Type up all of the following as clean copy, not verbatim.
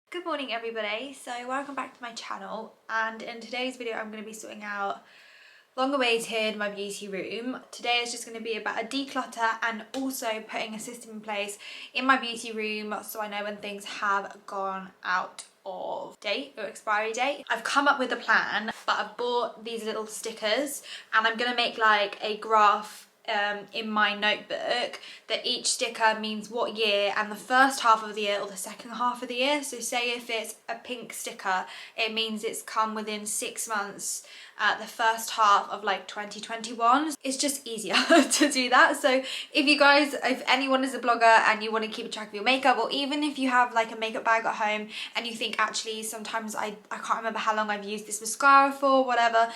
Good morning everybody, so welcome back to my channel, and in today's video I'm going to be sorting out long awaited my beauty room. Today is just going to be about a declutter and also putting a system in place in my beauty room so I know when things have gone out of date or expiry date. I've come up with a plan, but I've bought these little stickers and I'm going to make like a graph in my notebook that each sticker means what year and the first half of the year or the second half of the year. So say if it's a pink sticker, it means it's come within 6 months, the first half of like 2021. It's just easier to do that. So if anyone is a blogger and you want to keep a track of your makeup, or even if you have like a makeup bag at home and you think actually sometimes I can't remember how long I've used this mascara for, whatever,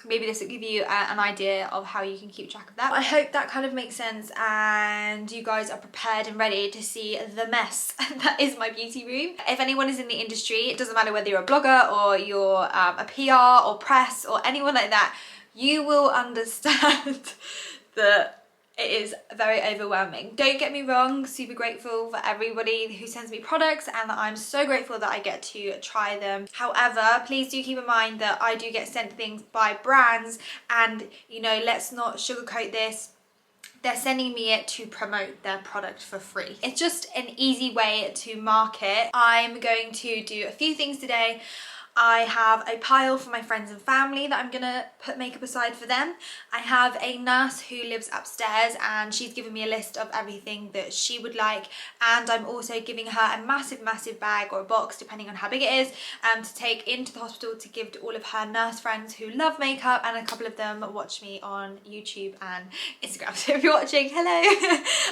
maybe this will give you an idea of how you can keep track of that. I hope that kind of makes sense and you guys are prepared and ready to see the mess that is my beauty room. If anyone is in the industry, it doesn't matter whether you're a blogger or you're a PR or press or anyone like that, you will understand that it is very overwhelming. Don't get me wrong, super grateful for everybody who sends me products and I'm so grateful that I get to try them. However, please do keep in mind that I do get sent things by brands and, you know, let's not sugarcoat this. They're sending me it to promote their product for free. It's just an easy way to market. I'm going to do a few things today. I have a pile for my friends and family that I'm gonna put makeup aside for them. I have a nurse who lives upstairs and she's given me a list of everything that she would like, and I'm also giving her a massive bag or a box, depending on how big it is, to take into the hospital to give to all of her nurse friends who love makeup, and a couple of them watch me on YouTube and Instagram. So if you're watching, hello!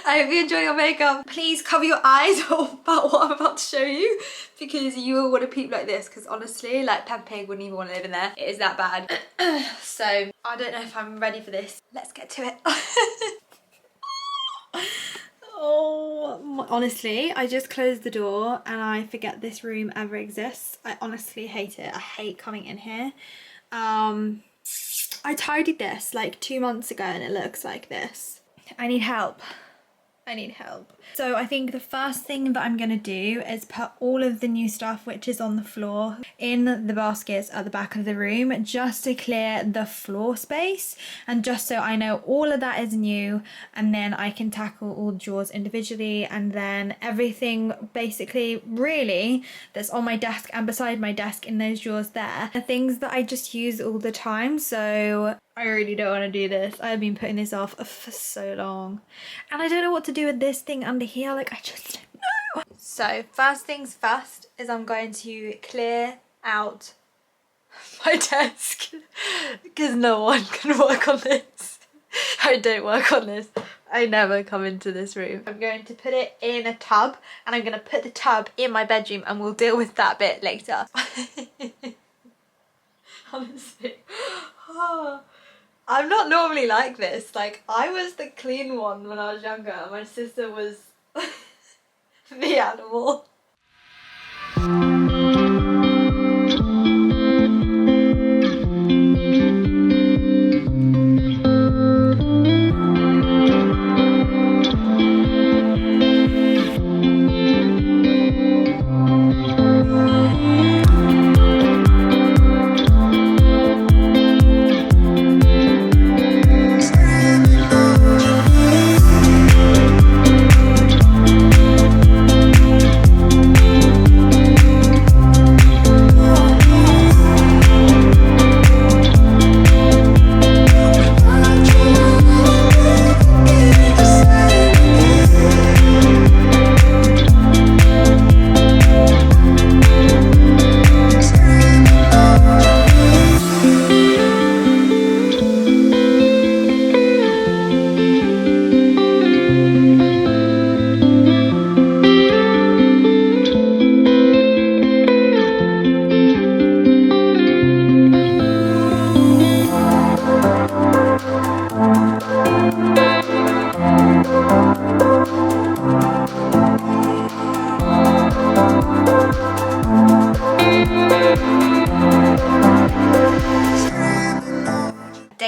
I hope you enjoy your makeup. Please cover your eyes about what I'm about to show you, because you will want to peep like this, because honestly, like Peppa Pig wouldn't even want to live in there. It is that bad. So I don't know if I'm ready for this. Let's get to it. Honestly, I just closed the door and I forget this room ever exists. I honestly hate it. I hate coming in here. I tidied this like 2 months ago and it looks like this. I need help. I need help. So I think the first thing that I'm gonna do is put all of the new stuff which is on the floor in the baskets at the back of the room, just to clear the floor space and just so I know all of that is new, and then I can tackle all the drawers individually, and then everything basically really that's on my desk and beside my desk in those drawers there are things that I just use all the time. So I really don't want to do this. I've been putting this off for so long. And I don't know what to do with this thing under here. Like, I just don't know. So first things first is I'm going to clear out my desk because no one can work on this. I don't work on this. I never come into this room. I'm going to put it in a tub and I'm going to put the tub in my bedroom and we'll deal with that bit later. Honestly. I'm not normally like this. Like, I was the clean one when I was younger and my sister was the animal.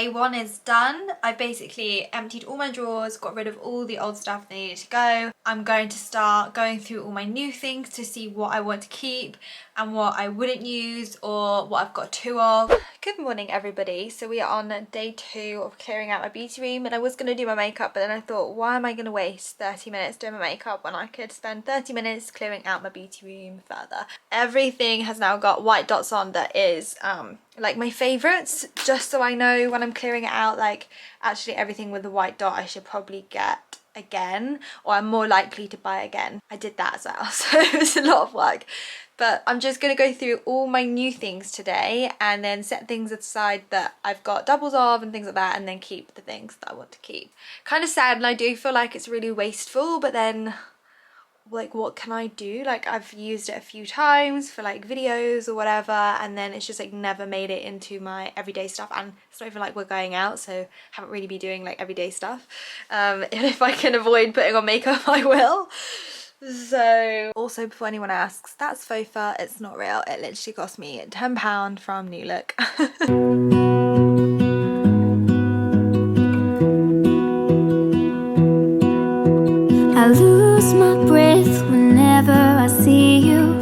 day one is done. I basically emptied all my drawers, got rid of all the old stuff that needed to go. I'm going to start going through all my new things to see what I want to keep and what I wouldn't use or what I've got two of. Good morning everybody. So we are on day 2 of clearing out my beauty room, and I was going to do my makeup, but then I thought, why am I going to waste 30 minutes doing my makeup when I could spend 30 minutes clearing out my beauty room further. Everything has now got white dots on that is like my favorites, just so I know when I'm clearing it out, like actually everything with the white dot I should probably get again, or I'm more likely to buy again. I did that as well, so it was a lot of work. But I'm just going to go through all my new things today and then set things aside that I've got doubles of and things like that, and then keep the things that I want to keep. Kind of sad, and I do feel like it's really wasteful, but then like what can I do? Like I've used it a few times for like videos or whatever, and then it's just like never made it into my everyday stuff, and it's not even like we're going out, so haven't really been doing like everyday stuff. And if I can avoid putting on makeup I will. So also, before anyone asks, that's faux fur, it's not real. It literally cost me £10 from New Look. I lose my breath whenever I see you.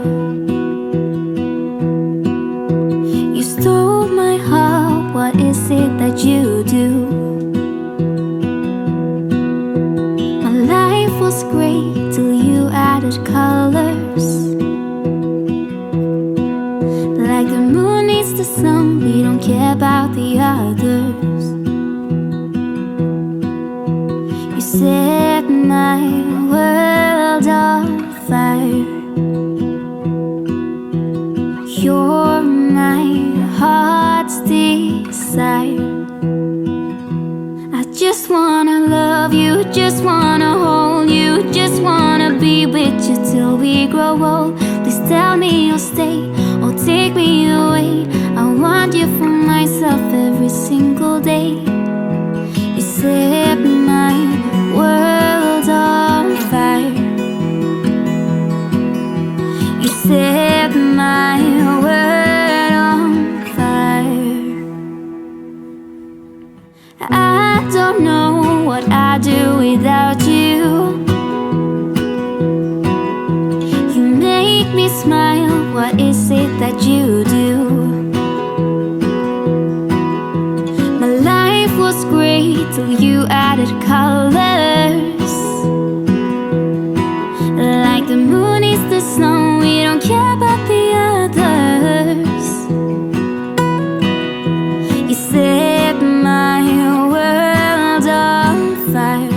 You stole my heart, what is it that you do? My life was great till you added colors. Like the moon needs the sun, we don't care about the others. You set my world on fire. You're my heart's desire. I just wanna love you, just wanna hold you, just wanna be with you till we grow old. Please tell me you'll stay or take me away. I want you for myself every single day. You set my world on fire. You set my world on fire. I don't know what I'd do without you. You make me smile, what is it that you do? My life was great till you added colors. Like the moon is the sun, we don't care about the others. You set my world on fire.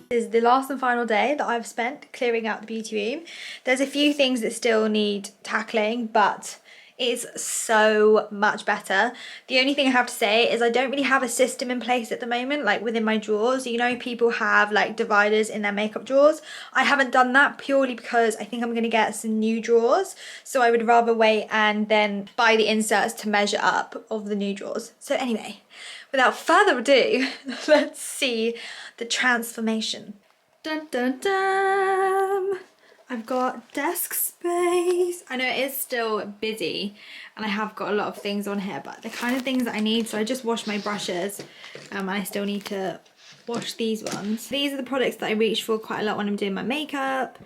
This is the last and final day that I've spent clearing out the beauty room. There's a few things that still need tackling, but it's so much better. The only thing I have to say is I don't really have a system in place at the moment, like within my drawers. You know, people have like dividers in their makeup drawers. I haven't done that purely because I think I'm going to get some new drawers, so I would rather wait and then buy the inserts to measure up of the new drawers. So anyway, without further ado, let's see the transformation. Dun dun dun! I've got desk space. I know it is still busy and I have got a lot of things on here, but the kind of things that I need. So I just washed my brushes and I still need to wash these ones. These are the products that I reach for quite a lot when I'm doing my makeup.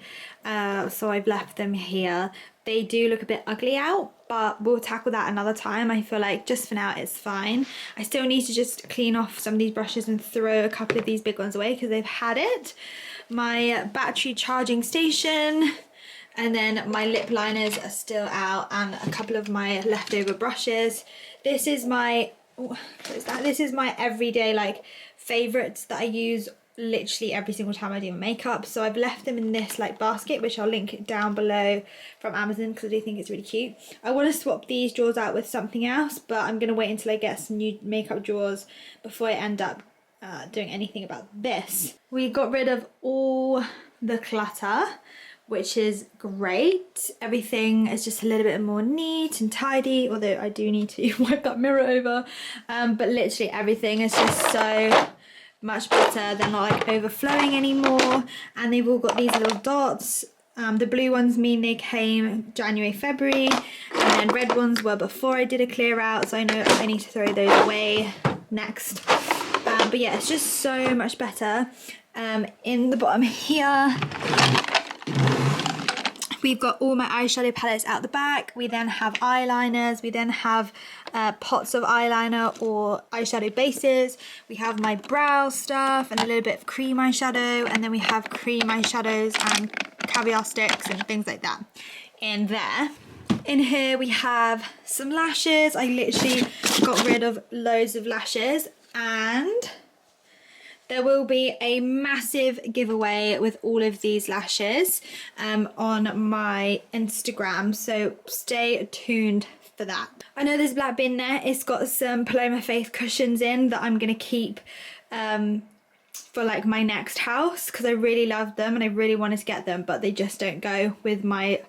So I've left them here. They do look a bit ugly out, but we'll tackle that another time. I feel like just for now it's fine. I still need to just clean off some of these brushes and throw a couple of these big ones away because they've had it. My battery charging station, and then my lip liners are still out, and a couple of my leftover brushes. This is my, what is that? This is my everyday like favorites that I use literally every single time I do my makeup. So I've left them in this like basket, which I'll link down below, from Amazon, because I do think it's really cute. I want to swap these drawers out with something else, but I'm going to wait until I get some new makeup drawers before I end up doing anything about this. We got rid of all the clutter, which is great. Everything is just a little bit more neat and tidy, although I do need to wipe that mirror over. But literally everything is just so much better. They're not like overflowing anymore, and they've all got these little dots. The blue ones mean they came January, February, and then red ones were before I did a clear out, so I know I need to throw those away next. But yeah, it's just so much better. In the bottom here, we've got all my eyeshadow palettes out the back. We then have eyeliners. We then have pots of eyeliner or eyeshadow bases. We have my brow stuff and a little bit of cream eyeshadow. And then we have cream eyeshadows and caviar sticks and things like that in there. In here we have some lashes. I literally got rid of loads of lashes, and there will be a massive giveaway with all of these lashes on my Instagram, so stay tuned for that. I know there's a black bin there. It's got some Paloma Faith cushions in that I'm going to keep for like my next house, because I really love them and I really wanted to get them, but they just don't go with my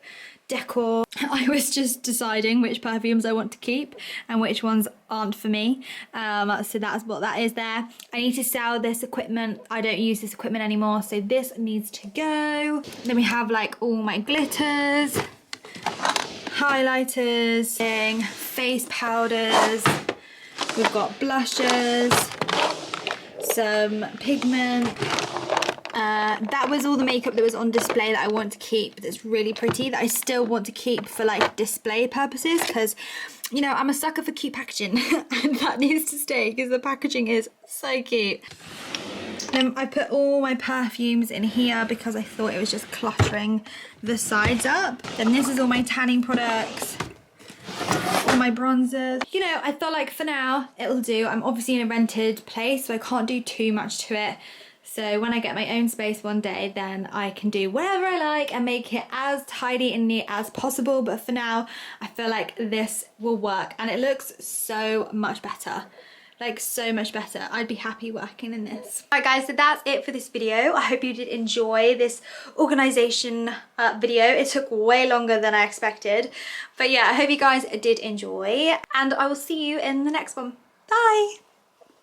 decor. I was just deciding which perfumes I want to keep and which ones aren't for me, so that's what that is there. I need to sell this equipment. I don't use this equipment anymore, so this needs to go. Then we have like all my glitters, highlighters, face powders, we've got blushes, some pigment. That was all the makeup that was on display that I want to keep, that's really pretty, that I still want to keep for like display purposes, because you know I'm a sucker for cute packaging and that needs to stay because the packaging is so cute. Then I put all my perfumes in here because I thought it was just cluttering the sides up. Then this is all my tanning products, all my bronzers. You know, I felt like for now it'll do. I'm obviously in a rented place, so I can't do too much to it. So when I get my own space one day, then I can do whatever I like and make it as tidy and neat as possible. But for now, I feel like this will work and it looks so much better. Like so much better. I'd be happy working in this. Alright guys, so that's it for this video. I hope you did enjoy this organisation video. It took way longer than I expected. But yeah, I hope you guys did enjoy and I will see you in the next one. Bye!